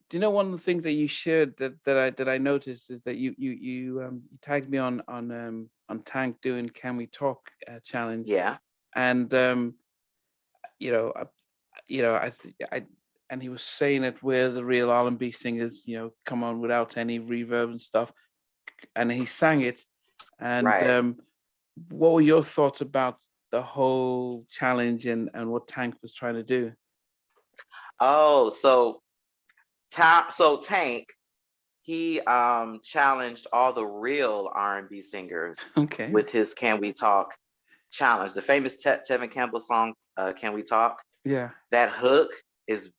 do you know one of the things that you shared that I noticed is that you tagged me on Tank doing Can We Talk challenge, Yeah. and you know I, I and he was saying it where the real R&B singers come on without any reverb and stuff, and he sang it, and Right. what were your thoughts about the whole challenge and what Tank was trying to do? Oh, so Tank, he challenged all the real R&B singers Okay. with his Can We Talk challenge. The famous Tevin Campbell song, Can We Talk? Yeah. That hook it's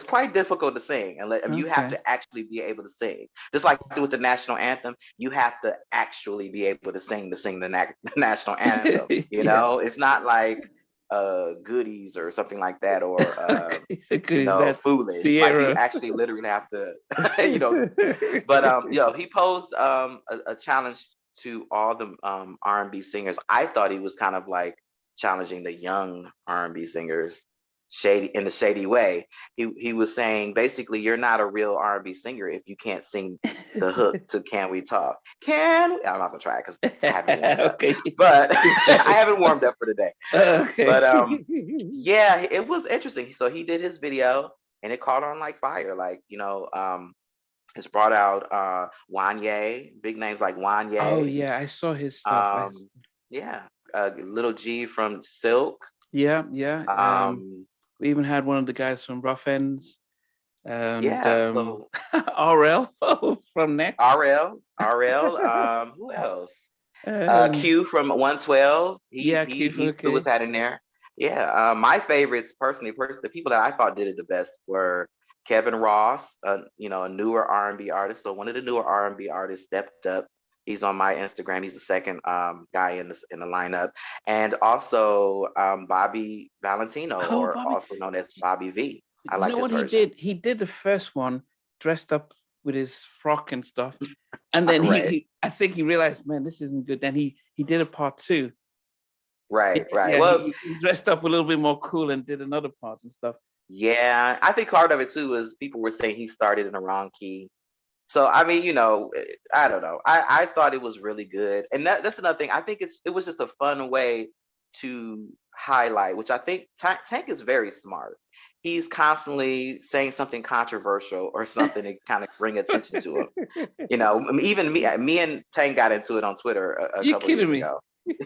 quite difficult to sing, and you have Okay. to actually be able to sing. Just like with the national anthem, you have to actually be able to sing the national anthem. Yeah. It's not like goodies or something like that, or Okay. So good. Is that foolish. Like you Sierra? actually literally have to, you know. But he posed a challenge to all the R&B singers. I thought he was kind of like challenging the young R&B singers shady in the shady way. He was saying basically, you're not a real R&B singer if you can't sing the hook to Can We Talk? Can we? I'm not gonna try it because I haven't warmed up, Okay. but I haven't warmed up for today. Okay. But yeah, it was interesting. So he did his video and it caught on like fire. Like, it's brought out Wanye, big names like Oh Wanye. yeah, I saw his stuff. Um, yeah, Little G from Silk. Yeah, yeah. Um, We even had one of the guys from Rough Ends and yeah, so RL from Next. RL, who else? Um, Q from 112. yeah, He threw his okay. hat in there. Yeah, my favorites personally, the people that I thought did it the best were Kevin Ross, a newer R&B artist. So one of the newer R&B artists stepped up. He's on my Instagram. He's the second guy in the lineup, and also Bobby Valentino, Oh, or Bobby. also known as Bobby V. I You like know his what he version. did? He did the first one dressed up with his frock and stuff, and then Right, I think he realized, man, this isn't good. Then he did a part two. right. Yeah, Well, he dressed up a little bit more cool and did another part and stuff. yeah, I think part of it too is people were saying he started in the wrong key. So I mean, I don't know. I thought it was really good, and that's another thing. I think it was just a fun way to highlight, which I think Tank is very smart. He's constantly saying something controversial or something to kind of bring attention to him. Even me and Tank got into it on Twitter a You couple kidding years me? ago.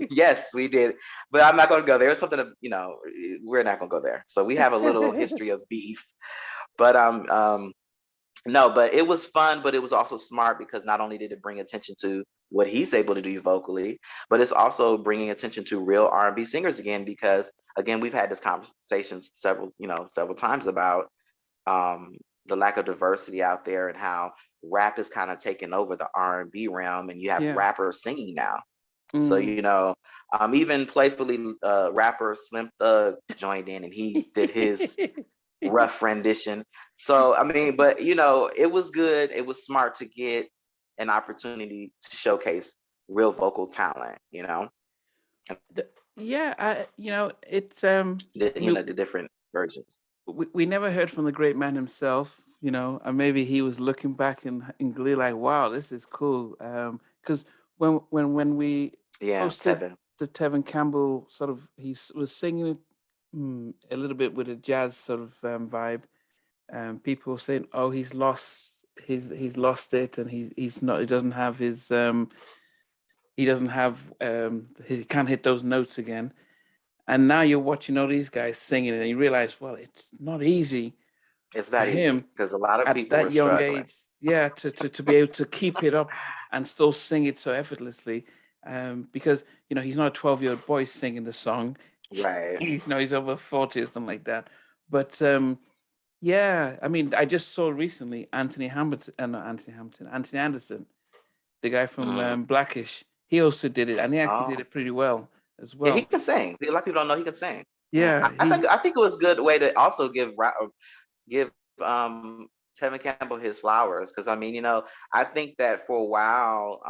Yes, we did, but I'm not going to go there. It's something that we're not going to go there. So we have a little history of beef, but no, but it was fun, but it was also smart because not only did it bring attention to what he's able to do vocally, but it's also bringing attention to real R&B singers again, because again, we've had this conversation several times about the lack of diversity out there and how rap is kind of taking over the R&B realm, and you have Yeah. rappers singing now. So, Mm. even playfully, rapper Slim Thug joined in and he did his rough rendition. So I mean, but it was good. It was smart to get an opportunity to showcase real vocal talent. And Yeah, it's I mean, the different versions. we never heard from the great man himself, and maybe he was looking back in glee like, wow, this is cool. Because when we Yeah, posted Tevin. the Tevin Campbell sort of, was singing it a little bit with a jazz sort of vibe. People were saying, oh, he's lost it, and he's not, he doesn't have he can't hit those notes again. And now you're watching all these guys singing, and you realize, well, it's not easy It's for that him easy because a lot of at people that were young struggling. age, yeah, to be able to keep it up and still sing it so effortlessly. Because he's not a 12-year-old boy singing the song. Right. He's over 40 or something like that. But yeah, I mean, I just saw recently Anthony Anderson, the guy from Mm. Blackish. He also did it, and he actually did Oh, it pretty well as yeah, he well. can sing. A lot of people don't know he can sing. Yeah, Yeah, I think it was a good way to also give Tevin Campbell his flowers, because I mean, I think that for a while,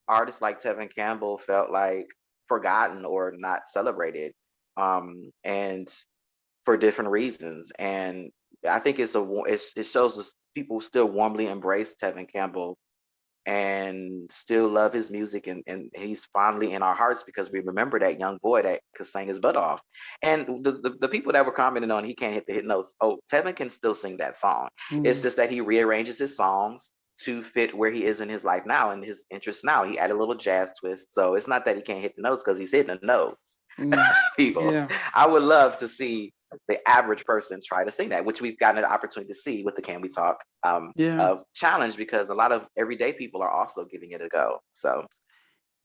artists like Tevin Campbell felt like forgotten or not celebrated, and for different reasons. And I think it shows us people still warmly embrace Tevin Campbell and still love his music, and he's fondly in our hearts because we remember that young boy that could sing his butt off. And the people that were commenting on he can't hit the hit notes, oh, Tevin can still sing that song. It's just that he rearranges his songs to fit where he is in his life now and his interests now. He added a little jazz twist, so it's not that he can't hit the notes, because he's hitting the notes. People, Yeah. I would love to see the average person try to sing that, which we've gotten an opportunity to see with the Can We Talk challenge, because a lot of everyday people are also giving it a go. So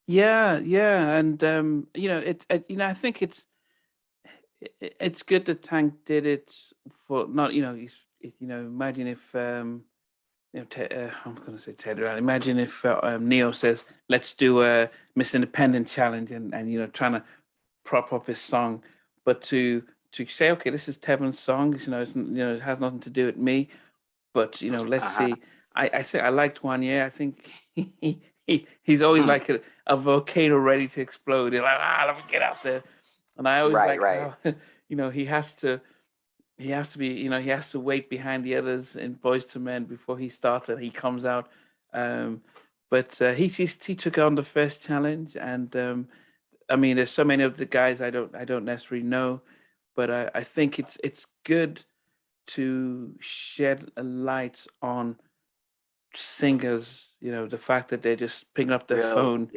Yeah, and I think it's good that Tank did it for not, imagine if I'm going to say Ted around. Imagine if Neo says, "Let's do a Miss Independent challenge," and trying to prop up his song, but to say, okay, this is Tevin's song. It has nothing to do with me, but let's see. I think I liked one year. I think he's always like a volcano ready to explode. He's like, let me get out there, and I always like how he has to. He has to be, he has to wait behind the others in Boys to Men before he starts and he comes out. But he took on the first challenge, and I mean, there's so many of the guys I don't necessarily know, but I think it's good to shed a light on singers. The fact that they're just picking up their phone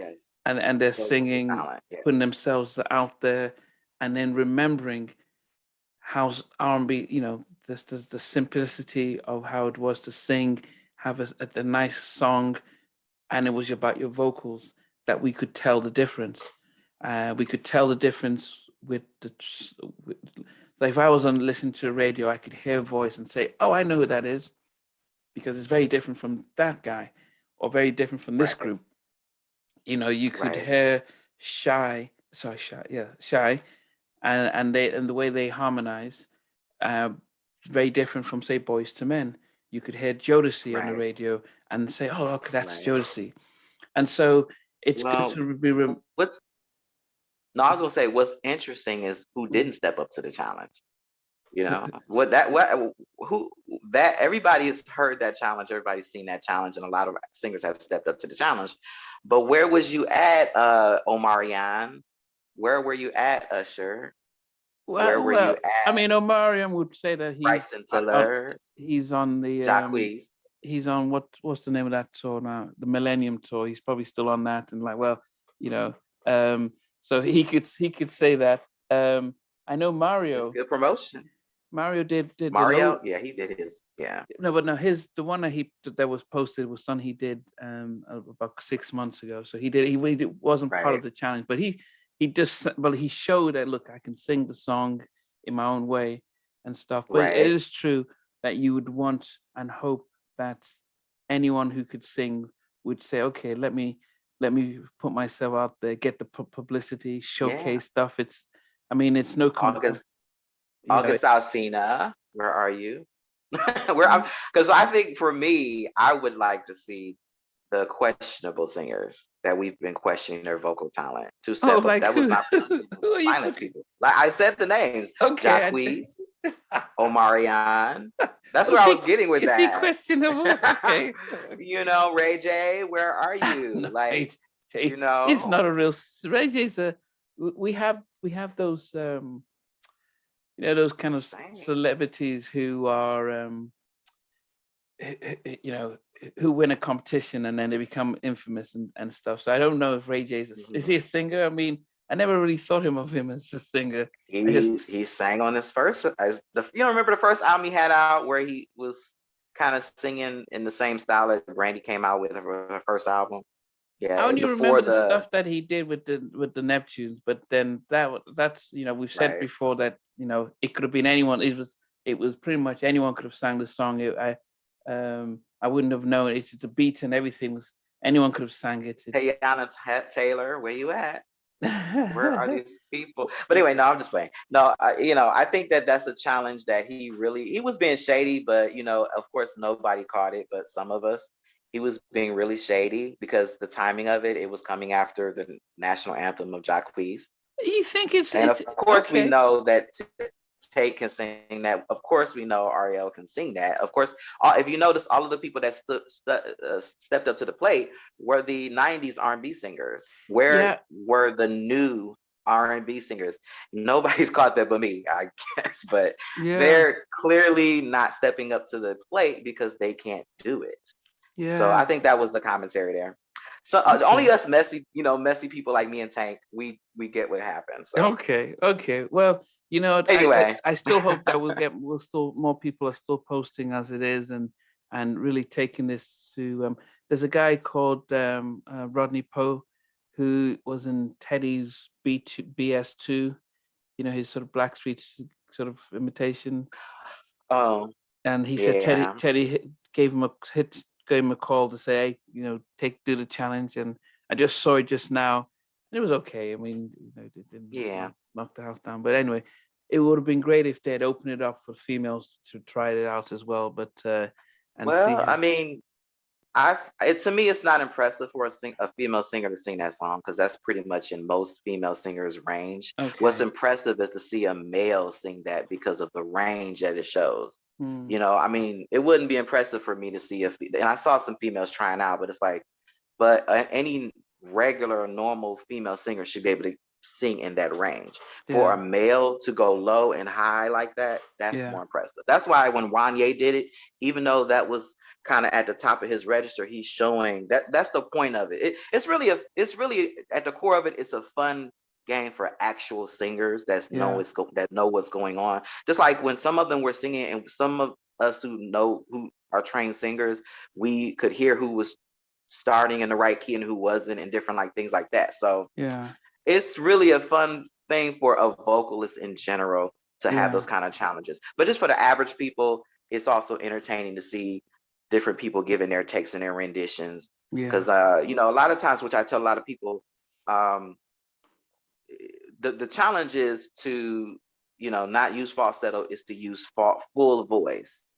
and they're singing, putting themselves out there, and then remembering how R&B, the simplicity of how it was to sing, have a nice song, and it was about your vocals, that we could tell the difference. We could tell the difference with like if I was on listening to the radio, I could hear a voice and say, "Oh, I know who that is," because it's very different from that guy, or very different from this group. You could hear Shy, and the way they harmonize, very different from, say, Boys to Men. You could hear Jodeci on the radio and say, "Oh, okay, that's Jodeci," and so it's good to be. I was gonna say, what's interesting is who didn't step up to the challenge. Everybody has heard that challenge, everybody's seen that challenge, and a lot of singers have stepped up to the challenge. But where was you at, Omarion? Where were you at, Usher? Where were you at? I mean, Omarion would say that Bryson Tiller, he's on the Jacquees. He's on what's the name of that tour now? The Millennium Tour. He's probably still on that, and so he could say that. I know Mario. It's good promotion. Mario did Mario, yeah, he did his, yeah. No, but no, the one that was posted was done. He did about 6 months ago. So he wasn't part of the challenge, but he showed that, look, I can sing the song in my own way and stuff. But it is true that you would want and hope that anyone who could sing would say, okay, let me put myself out there, get the publicity, showcase stuff. It's no August Alsina, where are you? Because I think for me, I would like to see the questionable singers that we've been questioning their vocal talent to step up. That was not finest people. Like I said the names. Okay. Jacquees, Omarion. That's where I was getting with that. Is he questionable? Okay. Ray J, where are you? Like, it's not a real Ray J's we have those those kind of celebrities who are who win a competition and then they become infamous and stuff. So I don't know if Ray J's is he a singer? I mean, I never really thought of him as a singer. He sang on his first remember the first album he had out where he was kind of singing in the same style that Brandy came out with her first album. Yeah, I only remember the stuff that he did with the Neptunes, but then that's we've said before that it could have been anyone. It was pretty much anyone could have sang the song. I wouldn't have known. It's the beat and everything was anyone could have sang it. Hey, Anna Taylor, where you at? Where are these people? But anyway, no, I'm just playing. No, I think that's a challenge that he was being shady, but of course nobody caught it, but some of us. He was being really shady because the timing of it was coming after the national anthem of Jacquees. You think and of course we know that Tate can sing that. Of course, we know Ariel can sing that. Of course, if you notice, all of the people that stepped up to the plate were the '90s R&B singers. Where Yeah, were the new R&B singers? Nobody's caught that but me, I guess. But yeah, they're clearly not stepping up to the plate because they can't do it. So I yeah. think that was the commentary there. So only Okay. us messy, messy people like me and Tank, we get what happened. So Okay, okay. Well, anyway, I still hope that we'll still more people are still posting as it is, and really taking this to. There's a guy called Rodney Poe, who was in Teddy's BS2. His sort of Blackstreet sort of imitation, oh and he said yeah, gave him a call to say, hey, do the challenge, and I just saw it just now, and it was okay. I mean, it didn't yeah. knock the house down, but anyway, it would have been great if they'd opened it up for females to try it out as well, but and see Well, how. I mean, to me, it's not impressive for a female singer to sing that song because that's pretty much in most female singers' range. What's Okay. impressive is to see a male sing that because of the range that it shows. Hmm. I mean, it wouldn't be impressive for me to see and I saw some females trying out, but it's like, but any regular or normal female singer should be able to sing in that range. For a Yeah. male to go low and high like that, that's Yeah. more impressive. That's why when Wanye did it, even though that was kind of at the top of his register, he's showing that's the point of it. It's really at the core of it, it's a fun game for actual singers Yeah. that know what's going on. Just like when some of them were singing and some of us who are trained singers, we could hear who was starting in the right key and who wasn't and different like things like that. So Yeah. it's really a fun thing for a vocalist in general to have Yeah. those kind of challenges. But just for the average people, it's also entertaining to see different people giving their takes and their renditions. Yeah. Because a lot of times, which I tell a lot of people, um, the challenge is to not use falsetto, is to use full voice,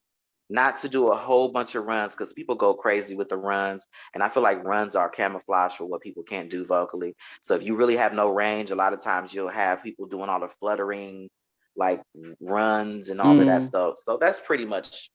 not to do a whole bunch of runs because people go crazy with the runs. And I feel like runs are camouflage for what people can't do vocally. So if you really have no range, a lot of times you'll have people doing all the fluttering, like runs and all of that Mm, stuff. So that's pretty much,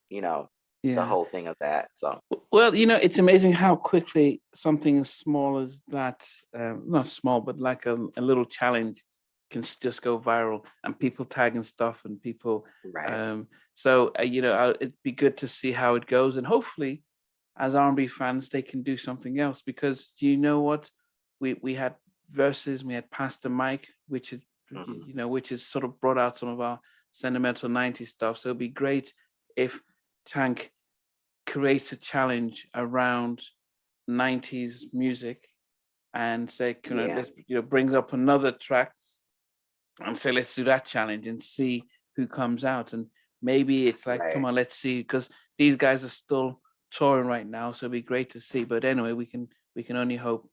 you know, the yeah. whole thing of that. So Well, it's amazing how quickly something as small as that, not small, but like a little challenge can just go viral, and people tagging stuff and people. right. So, it'd be good to see how it goes. And hopefully, as R&B fans, they can do something else, because do you know what? We had Verses, we had Pastor Mike, which is, Mhm. which has sort of brought out some of our sentimental 90s stuff. So it'd be great if Tank creates a challenge around 90s music and say, Yeah, let's, brings up another track and say, let's do that challenge and see who comes out. And maybe it's like, come right. on, let's see, because these guys are still touring right now, so it'd be great to see. But anyway, we can only hope.